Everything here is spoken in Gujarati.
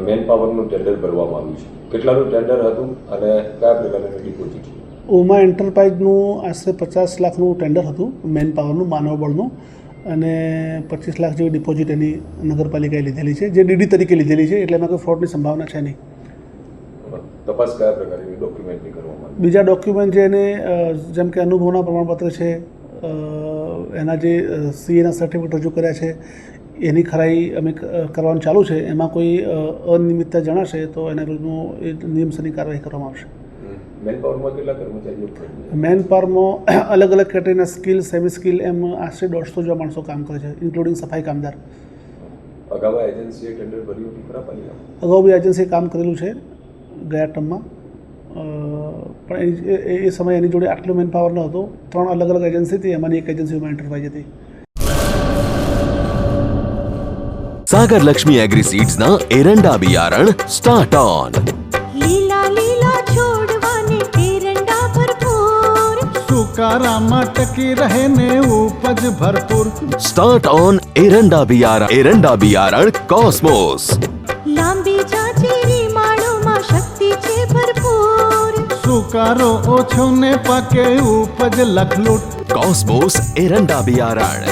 મેન પાવરનું ટેન્ડર ભરવામાં આવ્યું છે. કેટલાનું ટેન્ડર હતું અને કયા પ્રકારની ડિપોઝિટ? ઉમા એન્ટરપ્રાઇઝનું આશરે 50 લાખનું ટેન્ડર હતું, મેન પાવરનું, માનવ બળનું, અને 25 લાખ જેવી ડિપોઝિટ એની નગરપાલિકાએ લીધેલી છે, જે ડીડી તરીકે લીધેલી છે, એટલે એમાં કોઈ ફ્રોડની સંભાવના છે નહીં. તપાસ કયા પ્રકારની ડોક્યુમેન્ટની કરવામાં આવી? બીજા ડોક્યુમેન્ટ જે એને જેમ કે અનુભવના પ્રમાણપત્ર છે, એના જે સીએના સર્ટિફિકેટ રજૂ કર્યા છે, એની ખરાઈ અમે કરવાનું ચાલુ છે. એમાં કોઈ અનિયમિતતા જણાશે તો એના વિરુદ્ધનું નિયમસરની કાર્યવાહી કરવામાં આવશે. મેન પાવરમાં કેટલા કર્મચારીઓ? મેન પાવરમાં અલગ અલગ કેટેગરીના સ્કિલ, સેમી સ્કિલ એમ આશરે 150 જેવા માણસો કામ કરે છે, ઇન્ક્લુડિંગ સફાઈ કામદાર. અગાઉ એજન્સીએ ટેન્ડર ભર્યું હતું ખરા પાલિકામાં? અગાઉ બી એજન્સીએ કામ કરેલું છે ગયા ટર્મમાં, પણ એ સમયે એની જોડે આટલો મેન પાવર ન હતો. 3 અલગ અલગ એજન્સી હતી, એમાંની એક એજન્સી ઉમા એન્ટરપ્રાઇઝ હતી. सागर लक्ष्मी एग्रीसीड्स ना एरंडा बियारण स्टार्ट ऑन. લીલા લીલા છોડવાને એરંડા ભરપૂર, સુકારામાં ટકી રહે ને ઉપજ ભરપૂર. स्टार्ट ऑन एरंडा बियारण कॉस्मोस. લાંબી જાચેરી માળોમાં શક્તિ છે ભરપૂર, સુકારો ઓછો ને પાકે ઉપજ લખલૂટ. कॉस्मोस एरंडा बियारण.